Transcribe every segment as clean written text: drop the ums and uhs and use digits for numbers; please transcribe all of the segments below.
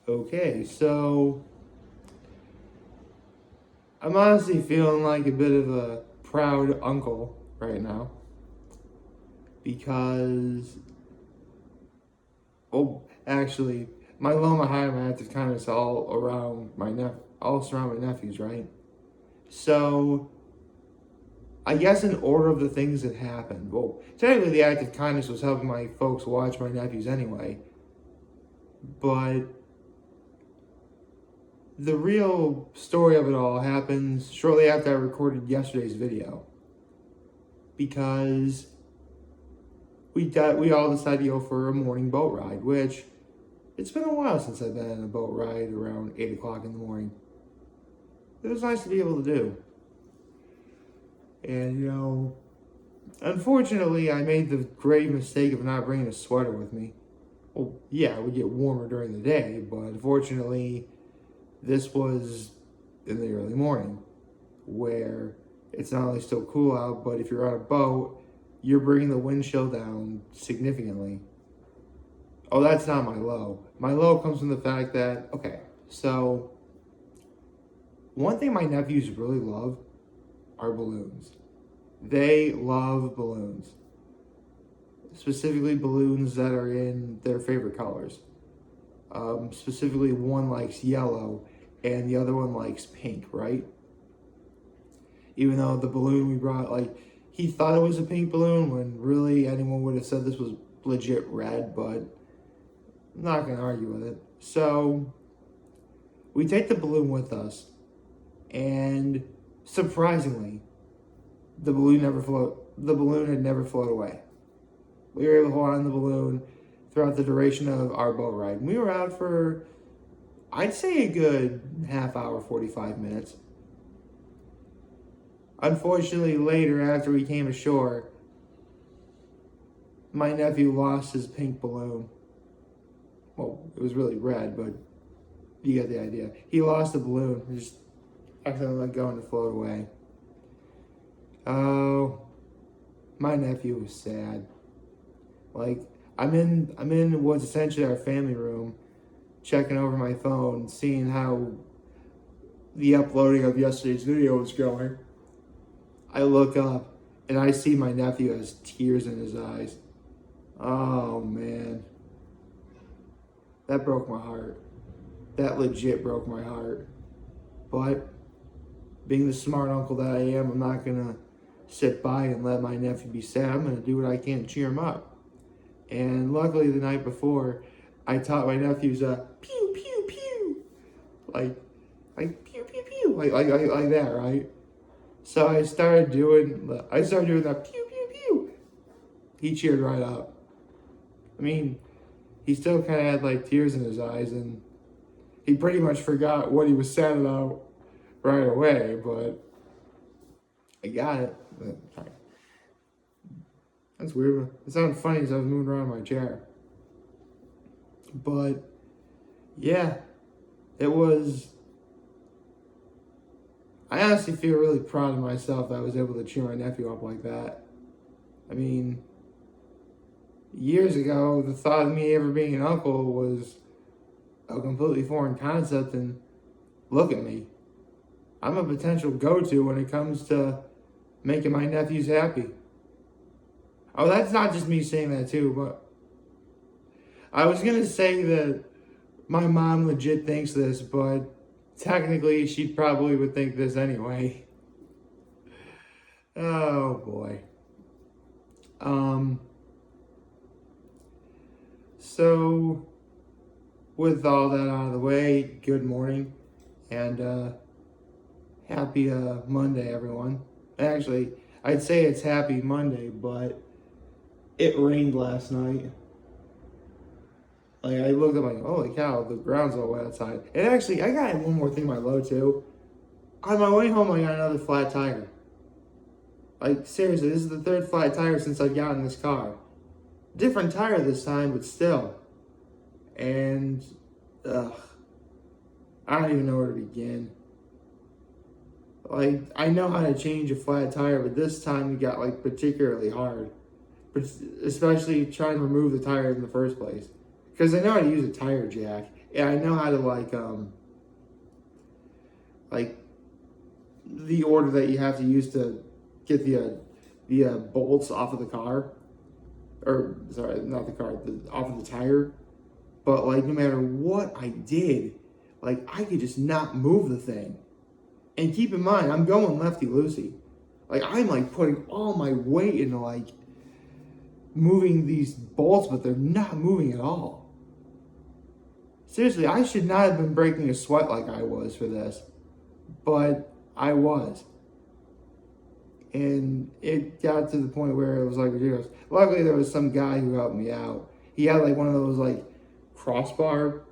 Okay, so I'm honestly feeling like a bit of a proud uncle right now because, actually, my low, my high, my active kindness all around all surround my nephews, right? So I guess in order of the things that happened, technically the act of kindness was helping my folks watch my nephews anyway, but the real story of it all happens shortly after I recorded yesterday's video because we all decided to go for a morning boat ride, which it's been a while since I've been on a boat ride around 8 o'clock in the morning. It was nice to be able to do. And unfortunately, I made the grave mistake of not bringing a sweater with me. Well, yeah, it would get warmer during the day, but unfortunately, this was in the early morning where it's not only still cool out, but if you're on a boat, you're bringing the wind chill down significantly. Oh, that's not my low. My low comes from the fact that, okay, so one thing my nephews really love are balloons. They love balloons. Specifically balloons that are in their favorite colors. Specifically, one likes yellow and the other one likes pink, right? Even though the balloon we brought, he thought it was a pink balloon when really anyone would have said this was legit red, but I'm not going to argue with it. So we take the balloon with us, and surprisingly, the balloon had never flown away. We were able to hold on to the balloon throughout the duration of our boat ride. We were out for, I'd say, a good half hour, 45 minutes. Unfortunately, later, after we came ashore, my nephew lost his pink balloon. Well, it was really red, but you get the idea. He lost the balloon. He just accidentally let go and it floated away. Oh, my nephew was sad. I'm in what's essentially our family room, checking over my phone, seeing how the uploading of yesterday's video was going. I look up and I see my nephew has tears in his eyes. Oh man. That broke my heart. That legit broke my heart. But being the smart uncle that I am, I'm not gonna sit by and let my nephew be sad. I'm gonna do what I can to cheer him up. And luckily the night before, I taught my nephews pew pew pew. Like pew pew pew. Like that, right? So I started doing that pew pew pew. He cheered right up. I mean, he still kind of had tears in his eyes, and he pretty much forgot what he was sad about right away. But I got it. That's weird. It sounded funny as I was moving around my chair. But yeah, it was. I honestly feel really proud of myself that I was able to cheer my nephew up like that. I mean, years ago, the thought of me ever being an uncle was a completely foreign concept, and look at me. I'm a potential go-to when it comes to making my nephews happy. Oh, that's not just me saying that too, but I was going to say that my mom legit thinks this, but technically she probably would think this anyway. Oh boy. So with all that out of the way, good morning and happy Monday, everyone. Actually, I'd say it's happy Monday, but it rained last night. I looked up holy cow, the ground's all wet outside. And actually, I got one more thing in my low too. On my way home, I got another flat tire. Seriously, this is the third flat tire since I've gotten this car. Different tire this time, but still. And, I don't even know where to begin. I know how to change a flat tire, but this time it got, particularly hard. Especially trying to remove the tire in the first place. Because I know how to use a tire jack. and I know how to like the order that you have to use to get the bolts off of the car, or sorry, not the car, off of the tire. But like no matter what I did, like I could just not move the thing. And keep in mind, I'm going lefty loosey. Like I'm like putting all my weight into like moving these bolts, but they're not moving at all. Seriously, I should not have been breaking a sweat like I was for this, but I was. And it got to the point where it was like ridiculous. Luckily, there was some guy who helped me out. He had like one of those like crossbar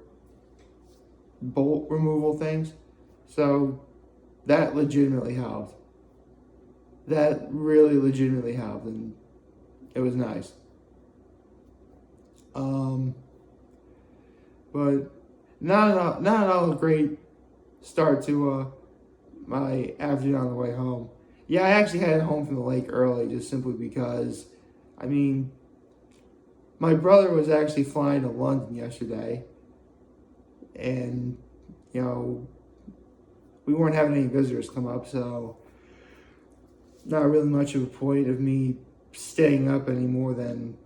bolt removal things. So that legitimately helped. That really legitimately helped, and it was nice. But not all a great start to my afternoon on the way home. Yeah, I actually headed home from the lake early just simply because, I mean, my brother was actually flying to London yesterday, and, you know, we weren't having any visitors come up, so not really much of a point of me staying up any more than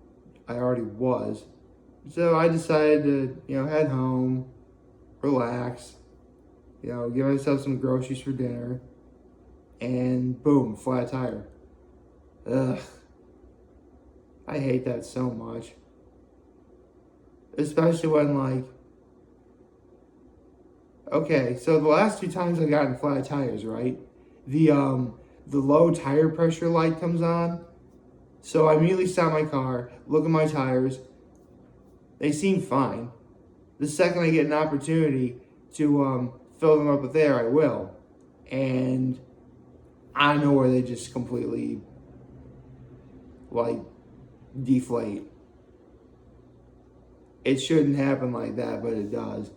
I already was. So I decided to, head home, relax, give myself some groceries for dinner, and boom, flat tire. Ugh. I hate that so much. Especially when okay, so the last two times I've gotten flat tires, right? The low tire pressure light comes on. So I immediately stop my car, look at my tires. They seem fine. The second I get an opportunity to fill them up with air, I will. And I know where they just completely deflate. It shouldn't happen like that, but it does.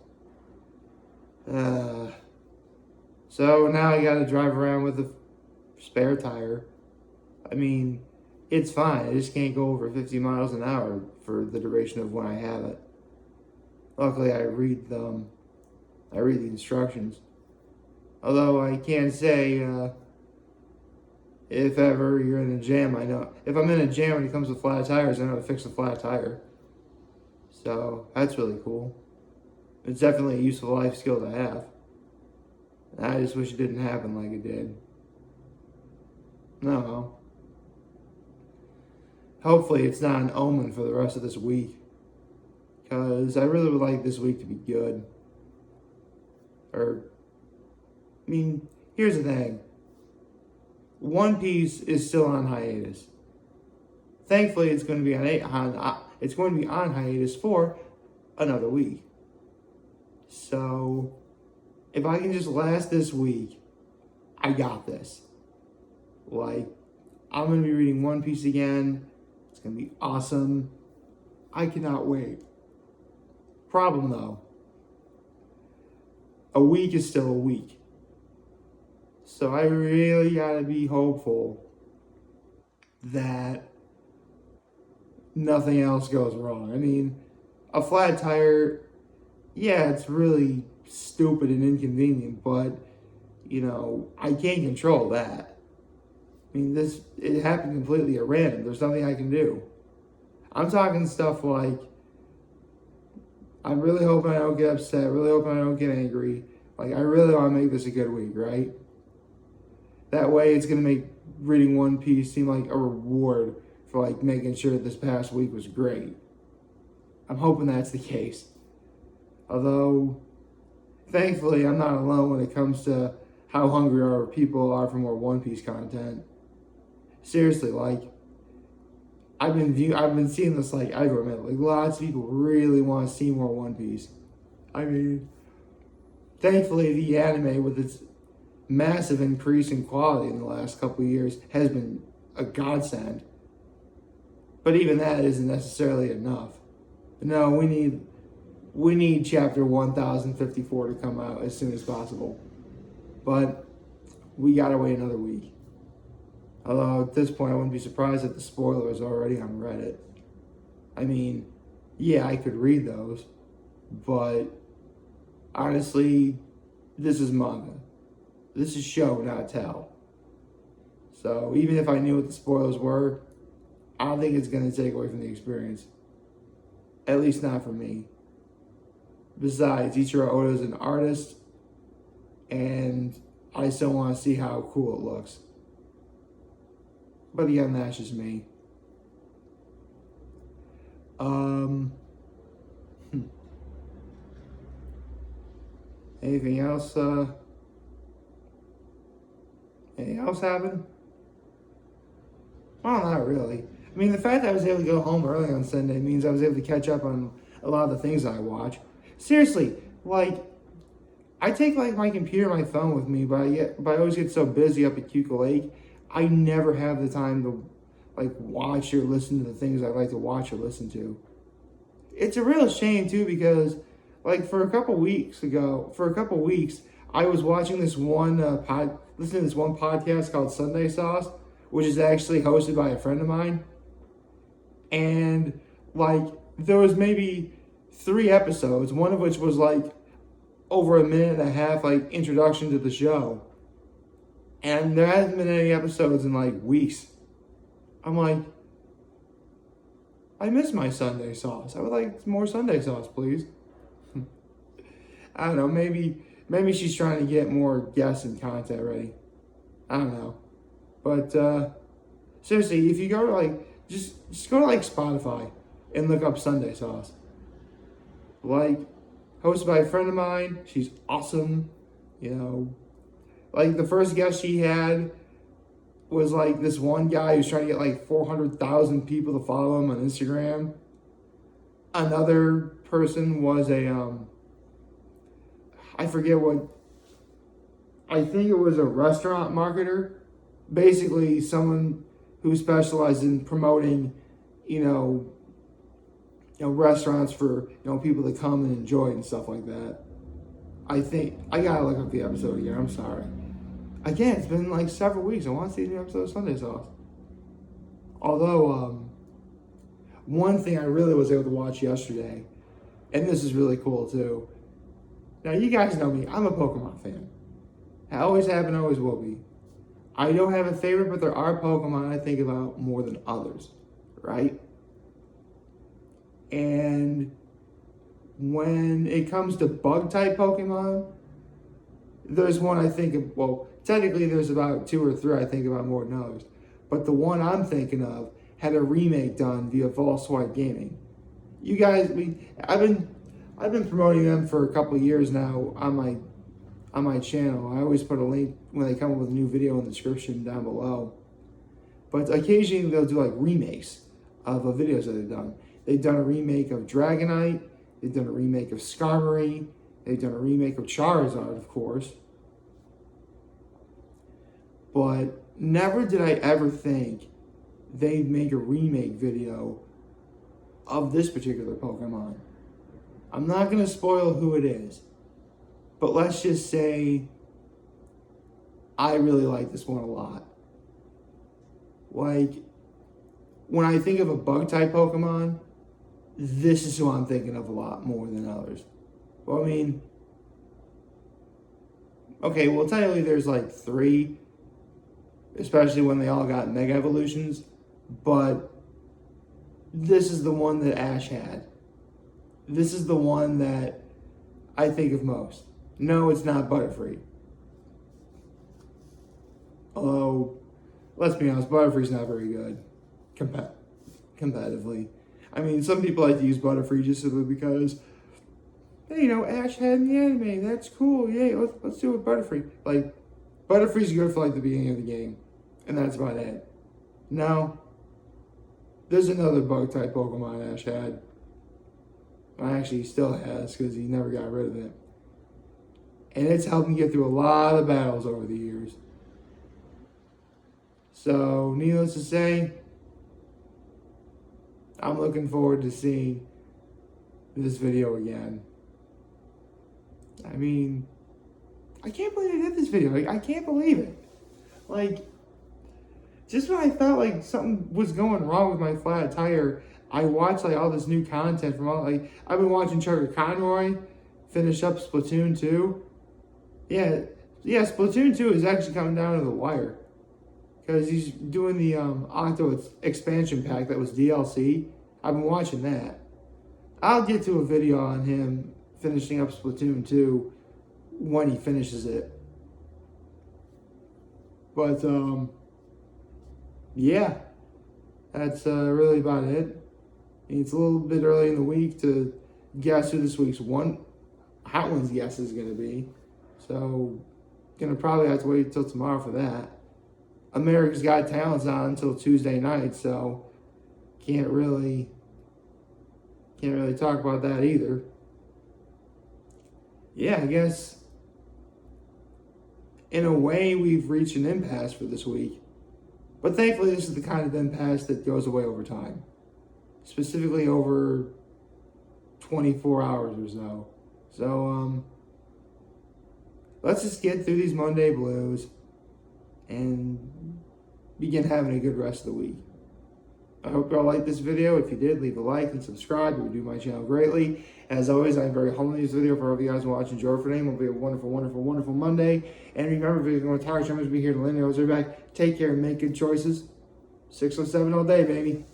So now I gotta drive around with a spare tire. I mean, it's fine. I just can't go over 50 miles an hour for the duration of when I have it. Luckily, I read the instructions. Although I can say, if ever you're in a jam, I know. If I'm in a jam when it comes to flat tires, I know how to fix a flat tire. So that's really cool. It's definitely a useful life skill to have. I just wish it didn't happen like it did. No. Hopefully it's not an omen for the rest of this week. Because I really would like this week to be good. Here's the thing. One Piece is still on hiatus. Thankfully, it's going to be on hiatus for another week. So, if I can just last this week, I got this. I'm going to be reading One Piece again. It's going to be awesome. I cannot wait. Problem though, a week is still a week. So I really gotta be hopeful that nothing else goes wrong. A flat tire, yeah, it's really stupid and inconvenient, but, I can't control that. It happened completely at random. There's nothing I can do. I'm talking stuff like, I'm really hoping I don't get upset, really hoping I don't get angry. I really want to make this a good week, right? That way it's going to make reading One Piece seem like a reward for making sure that this past week was great. I'm hoping that's the case. Although, thankfully, I'm not alone when it comes to how hungry our people are for more One Piece content. Seriously, I've been seeing this everywhere. Lots of people really want to see more One Piece. Thankfully the anime with its massive increase in quality in the last couple of years has been a godsend. But even that isn't necessarily enough. No, we need chapter 1054 to come out as soon as possible. But we gotta wait another week. Although at this point I wouldn't be surprised if the spoiler is already on Reddit. Yeah, I could read those, but honestly, this is manga. This is show, not tell. So even if I knew what the spoilers were, I don't think it's going to take away from the experience. At least not for me. Besides, Ichiro Oda is an artist, and I still want to see how cool it looks. But again, that's just me. Anything else? Anything else happen? Well, not really. I mean, the fact that I was able to go home early on Sunday means I was able to catch up on a lot of the things I watch. Seriously, like, I take like my computer and my phone with me, but I always get so busy up at Cuca Lake, I never have the time to like watch or listen to the things I like to watch or listen to. It's a real shame too, because like for a couple weeks, I was watching this one listening to this one podcast called Sunday Sauce, which is actually hosted by a friend of mine. And like there was maybe 3 episodes, one of which was like over a minute and a half, like introduction to the show. And there hasn't been any episodes in like weeks. I'm like, I miss my Sunday Sauce. I would like more Sunday Sauce, please. I don't know, maybe she's trying to get more guests and content ready. I don't know. But seriously, if you go to like, just go to like Spotify and look up Sunday Sauce. Like, hosted by a friend of mine. She's awesome. You know, like the first guest she had was like this one guy who's trying to get like 400,000 people to follow him on Instagram. Another person was I forget what, I think it was a restaurant marketer. Basically someone who specialized in promoting, restaurants for, people to come and enjoy and stuff like that. I think, I gotta look up the episode again, I'm sorry. Again, it's been like several weeks. I want to see a new episode of Sunday Sauce. Although, one thing I really was able to watch yesterday, and this is really cool too. Now, you guys know me. I'm a Pokemon fan. I always have and always will be. I don't have a favorite, but there are Pokemon I think about more than others, right? And when it comes to bug-type Pokemon, there's one I think of, well, technically there's about 2 or 3 I think about more than others. But the one I'm thinking of had a remake done via False Swipe Gaming. You guys, I've been promoting them for a couple of years now on my channel. I always put a link when they come up with a new video in the description down below. But occasionally they'll do like remakes of videos that they've done. They've done a remake of Dragonite. They've done a remake of Skarmory. They've done a remake of Charizard, of course. But never did I ever think they'd make a remake video of this particular Pokemon. I'm not going to spoil who it is. But let's just say I really like this one a lot. Like, when I think of a bug-type Pokemon, this is who I'm thinking of a lot more than others. Well, I mean, okay, well, technically there's like 3, especially when they all got Mega Evolutions, but this is the one that Ash had. This is the one that I think of most. No, it's not Butterfree. Although, let's be honest, Butterfree's not very good competitively. I mean, some people like to use Butterfree just simply because, hey, Ash had in the anime. That's cool. Yay, let's do it with Butterfree. Like, Butterfree's good for like the beginning of the game, and that's about it. No, there's another bug-type Pokemon Ash had. Well, actually, he still has because he never got rid of it. And it's helped him get through a lot of battles over the years. So, needless to say, I'm looking forward to seeing this video again. I mean, I can't believe I did this video. Like, I can't believe it. Like, just when I felt like something was going wrong with my flat tire, I watched like all this new content from I've been watching Chucker Conroy finish up Splatoon 2. Yeah, Splatoon 2 is actually coming down to the wire. Because he's doing the Octo expansion pack that was DLC. I've been watching that. I'll get to a video on him finishing up Splatoon 2 when he finishes it. But, yeah, that's really about it. It's a little bit early in the week to guess who this week's Hot Ones guess is going to be. So, going to probably have to wait until tomorrow for that. America's Got Talent's on until Tuesday night, so can't really talk about that either. Yeah, I guess in a way we've reached an impasse for this week. But thankfully this is the kind of impasse that goes away over time. Specifically over 24 hours or so. So let's just get through these Monday blues and begin having a good rest of the week. I hope y'all liked this video. If you did, leave a like and subscribe. It would do my channel greatly. As always, I'm very humble in this video. For all of you guys who watch, enjoy for name. It'll be a wonderful, wonderful, wonderful Monday. And remember, if you're going to tire, I'm going to be here to lend you back. Take care and make good choices. 607 all day, baby.